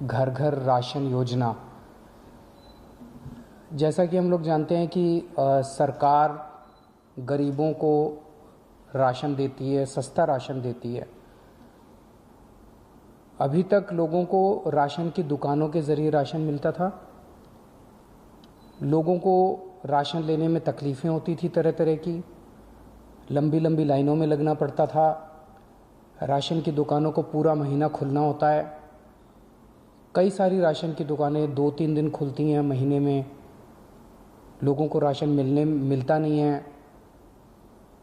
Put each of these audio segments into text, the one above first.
घर घर राशन योजना। जैसा कि हम लोग जानते हैं कि सरकार गरीबों को राशन देती है, सस्ता राशन देती है। अभी तक लोगों को राशन की दुकानों के ज़रिए राशन मिलता था। लोगों को राशन लेने में तकलीफ़ें होती थी, तरह तरह की लंबी लंबी लाइनों में लगना पड़ता था। राशन की दुकानों को पूरा महीना खुलना होता है। कई सारी राशन की दुकानें 2-3 दिन खुलती हैं महीने में। लोगों को राशन मिलता नहीं है।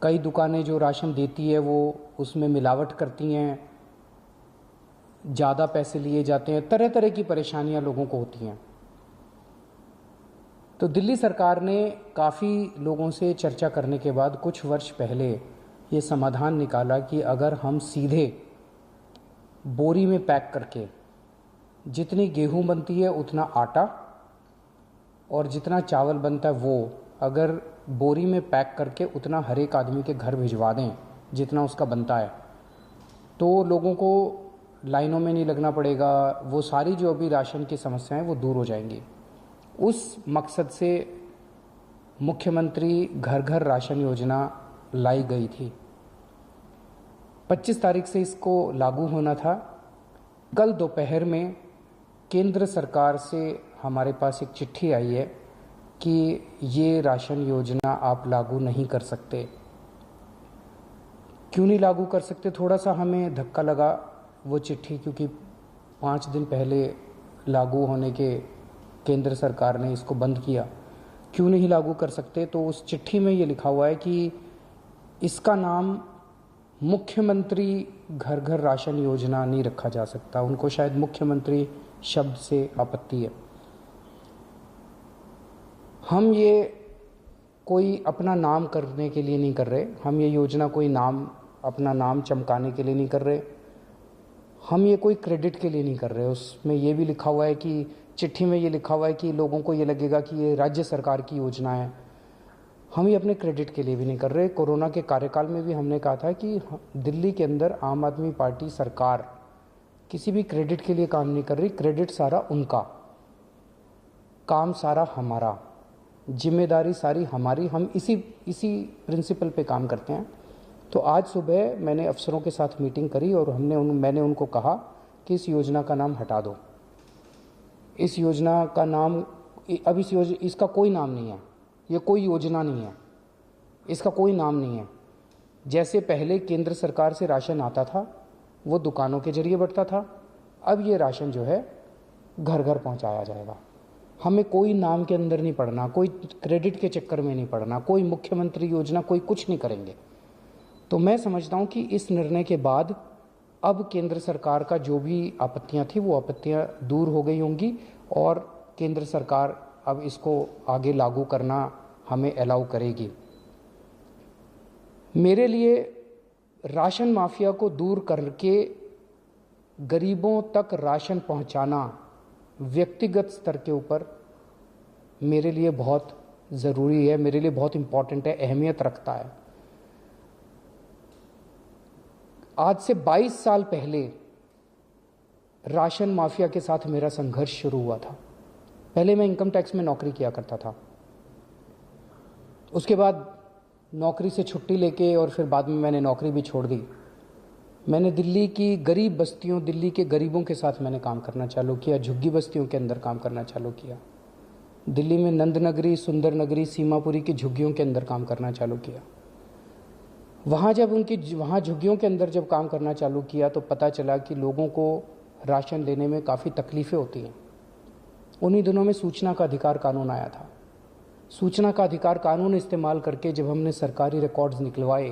कई दुकानें जो राशन देती है वो उसमें मिलावट करती हैं, ज़्यादा पैसे लिए जाते हैं। तरह तरह की परेशानियां लोगों को होती हैं। तो दिल्ली सरकार ने काफ़ी लोगों से चर्चा करने के बाद कुछ वर्ष पहले ये समाधान निकाला कि अगर हम सीधे बोरी में पैक करके जितनी गेहूं बनती है उतना आटा और जितना चावल बनता है वो अगर बोरी में पैक करके उतना हर एक आदमी के घर भिजवा दें जितना उसका बनता है, तो लोगों को लाइनों में नहीं लगना पड़ेगा। वो सारी जो अभी राशन की समस्याएं वो दूर हो जाएंगी। उस मकसद से मुख्यमंत्री घर घर राशन योजना लाई गई थी। 25 तारीख से इसको लागू होना था। कल दोपहर में केंद्र सरकार से हमारे पास एक चिट्ठी आई है कि ये राशन योजना आप लागू नहीं कर सकते। क्यों नहीं लागू कर सकते? थोड़ा सा हमें धक्का लगा वो चिट्ठी, क्योंकि 5 दिन पहले लागू होने के केंद्र सरकार ने इसको बंद किया। क्यों नहीं लागू कर सकते? तो उस चिट्ठी में ये लिखा हुआ है कि इसका नाम मुख्यमंत्री घर घर राशन योजना नहीं रखा जा सकता। उनको शायद मुख्यमंत्री शब्द से आपत्ति है। हम ये कोई अपना नाम करने के लिए नहीं कर रहे। हम ये योजना कोई अपना नाम चमकाने के लिए नहीं कर रहे। हम ये कोई क्रेडिट के लिए नहीं कर रहे। उसमें ये भी लिखा हुआ है कि चिट्ठी में ये लिखा हुआ है कि लोगों को ये लगेगा कि ये राज्य सरकार की योजना है। हम ये अपने क्रेडिट के लिए भी नहीं कर रहे। कोरोना के कार्यकाल में भी हमने कहा था कि दिल्ली के अंदर आम आदमी पार्टी सरकार किसी भी क्रेडिट के लिए काम नहीं कर रही। क्रेडिट सारा उनका, काम सारा हमारा, जिम्मेदारी सारी हमारी। हम इसी प्रिंसिपल पे काम करते हैं। तो आज सुबह मैंने अफसरों के साथ मीटिंग करी और मैंने उनको कहा कि इस योजना का नाम हटा दो। इस योजना का नाम अब इसका कोई नाम नहीं है। ये कोई योजना नहीं है, इसका कोई नाम नहीं है। जैसे पहले केंद्र सरकार से राशन आता था वो दुकानों के जरिए बढ़ता था, अब ये राशन जो है घर घर पहुंचाया जाएगा। हमें कोई नाम के अंदर नहीं पड़ना, कोई क्रेडिट के चक्कर में नहीं पड़ना, कोई मुख्यमंत्री योजना, कोई कुछ नहीं करेंगे। तो मैं समझता हूं कि इस निर्णय के बाद अब केंद्र सरकार का जो भी आपत्तियां थी वो आपत्तियां दूर हो गई होंगी और केंद्र सरकार अब इसको आगे लागू करना हमें अलाउ करेगी। मेरे लिए राशन माफिया को दूर करके गरीबों तक राशन पहुंचाना व्यक्तिगत स्तर के ऊपर मेरे लिए बहुत ज़रूरी है, मेरे लिए बहुत इम्पॉर्टेंट है, अहमियत रखता है। आज से 22 साल पहले राशन माफिया के साथ मेरा संघर्ष शुरू हुआ था। पहले मैं इनकम टैक्स में नौकरी किया करता था। उसके बाद नौकरी से छुट्टी लेके और फिर बाद में मैंने नौकरी भी छोड़ दी। मैंने दिल्ली की गरीब बस्तियों, दिल्ली के गरीबों के साथ मैंने काम करना चालू किया। झुग्गी बस्तियों के अंदर काम करना चालू किया। दिल्ली में नंद नगरी, सुंदर नगरी, सीमापुरी की झुग्गियों के अंदर काम करना चालू किया। वहाँ झुग्गियों के अंदर जब काम करना चालू किया तो पता चला कि लोगों को राशन लेने में काफ़ी तकलीफ़ें होती हैं। उन्हीं दिनों में सूचना का अधिकार कानून आया था। सूचना का अधिकार कानून इस्तेमाल करके जब हमने सरकारी रिकॉर्ड्स निकलवाए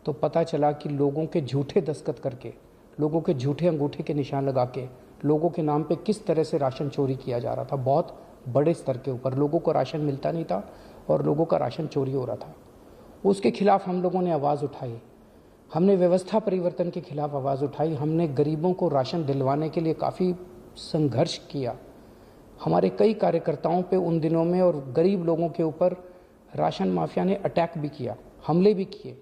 तो पता चला कि लोगों के झूठे दस्तखत करके, लोगों के झूठे अंगूठे के निशान लगा के लोगों के नाम पे किस तरह से राशन चोरी किया जा रहा था। बहुत बड़े स्तर के ऊपर लोगों को राशन मिलता नहीं था और लोगों का राशन चोरी हो रहा था। उसके खिलाफ हम लोगों ने आवाज़ उठाई। हमने व्यवस्था परिवर्तन के खिलाफ आवाज़ उठाई। हमने गरीबों को राशन दिलवाने के लिए काफ़ी संघर्ष किया। हमारे कई कार्यकर्ताओं पे उन दिनों में और गरीब लोगों के ऊपर राशन माफिया ने अटैक भी किया, हमले भी किए।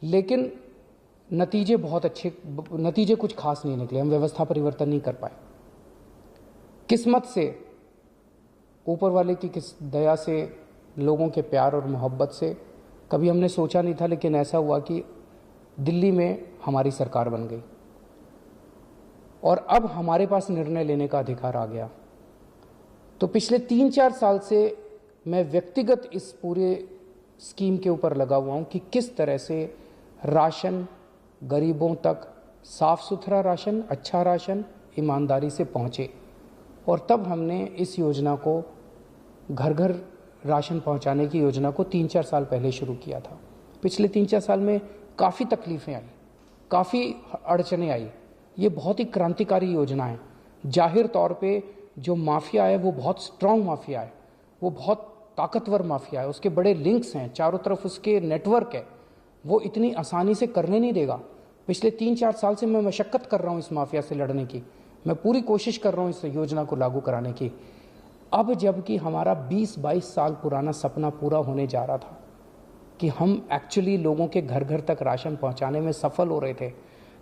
लेकिन नतीजे बहुत अच्छे, नतीजे कुछ खास नहीं निकले। हम व्यवस्था परिवर्तन नहीं कर पाए। किस्मत से, ऊपर वाले की किस दया से, लोगों के प्यार और मोहब्बत से कभी हमने सोचा नहीं था, लेकिन ऐसा हुआ कि दिल्ली में हमारी सरकार बन गई और अब हमारे पास निर्णय लेने का अधिकार आ गया। तो पिछले 3-4 साल से मैं व्यक्तिगत इस पूरे स्कीम के ऊपर लगा हुआ हूं कि किस तरह से राशन गरीबों तक, साफ सुथरा राशन, अच्छा राशन ईमानदारी से पहुंचे। और तब हमने इस योजना को, घर घर राशन पहुंचाने की योजना को 3-4 साल पहले शुरू किया था। पिछले 3-4 साल में काफ़ी तकलीफ़ें आई, काफ़ी अड़चनें आई। ये बहुत ही क्रांतिकारी योजना है। जाहिर तौर पे जो माफिया है वो बहुत स्ट्रांग माफिया है, वो बहुत ताकतवर माफिया है, उसके बड़े लिंक्स हैं, चारों तरफ उसके नेटवर्क है, वो इतनी आसानी से करने नहीं देगा। पिछले 3-4 साल से मैं मशक्क़त कर रहा हूँ इस माफिया से लड़ने की, मैं पूरी कोशिश कर रहा हूँ इस योजना को लागू कराने की। अब जबकि हमारा 20-22 साल पुराना सपना पूरा होने जा रहा था कि हम एक्चुअली लोगों के घर घर तक राशन पहुंचाने में सफल हो रहे थे,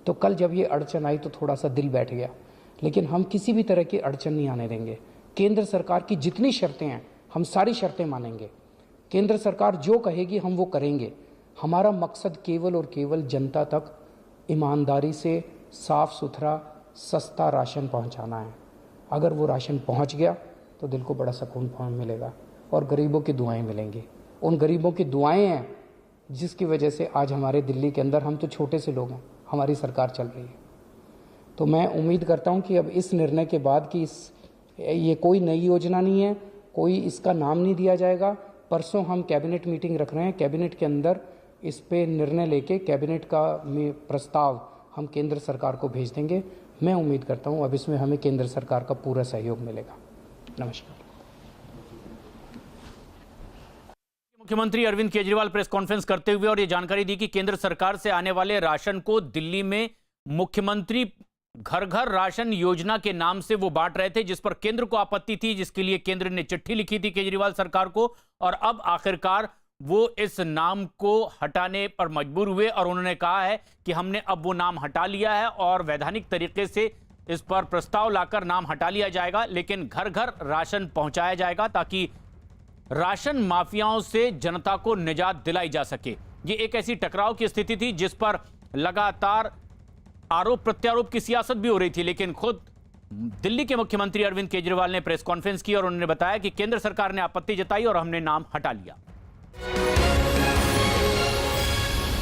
तो कल जब ये अड़चन आई तो थोड़ा सा दिल बैठ गया। लेकिन हम किसी भी तरह की अड़चन नहीं आने देंगे। केंद्र सरकार की जितनी शर्तें हैं हम सारी शर्तें मानेंगे। केंद्र सरकार जो कहेगी हम वो करेंगे। हमारा मकसद केवल और केवल जनता तक ईमानदारी से साफ सुथरा सस्ता राशन पहुंचाना है। अगर वो राशन पहुंच गया तो दिल को बड़ा सुकून मिलेगा और गरीबों की दुआएं मिलेंगी। उन गरीबों की दुआएं हैं जिसकी वजह से आज हमारे दिल्ली के अंदर, हम तो छोटे से लोग हैं, हमारी सरकार चल रही है। तो मैं उम्मीद करता हूं कि अब इस निर्णय के बाद कि ये कोई नई योजना नहीं है, कोई इसका नाम नहीं दिया जाएगा। परसों हम कैबिनेट मीटिंग रख रहे हैं, कैबिनेट के अंदर इस पे निर्णय लेके कैबिनेट का प्रस्ताव हम केंद्र सरकार को भेज देंगे। मैं उम्मीद करता हूं अब इसमें हमें केंद्र सरकार का पूरा सहयोग मिलेगा। नमस्कार। मुख्यमंत्री अरविंद केजरीवाल प्रेस कॉन्फ्रेंस करते हुए और ये जानकारी दी कि केंद्र सरकार से आने वाले राशन को दिल्ली में मुख्यमंत्री घर घर राशन योजना के नाम से वो बांट रहे थे, जिस पर केंद्र को आपत्ति थी, जिसके लिए केंद्र ने चिट्ठी लिखी थी केजरीवाल सरकार को। और अब आखिरकार वो इस नाम को हटाने पर मजबूर हुए और उन्होंने कहा है कि हमने अब वो नाम हटा लिया है और वैधानिक तरीके से इस पर प्रस्ताव लाकर नाम हटा लिया जाएगा, लेकिन घर घर राशन पहुंचाया जाएगा ताकि राशन माफियाओं से जनता को निजात दिलाई जा सके। ये एक ऐसी टकराव की स्थिति थी जिस पर लगातार आरोप प्रत्यारोप की सियासत भी हो रही थी, लेकिन खुद दिल्ली के मुख्यमंत्री अरविंद केजरीवाल ने प्रेस कॉन्फ्रेंस की और उन्होंने बताया कि केंद्र सरकार ने आपत्ति जताई और हमने नाम हटा लिया।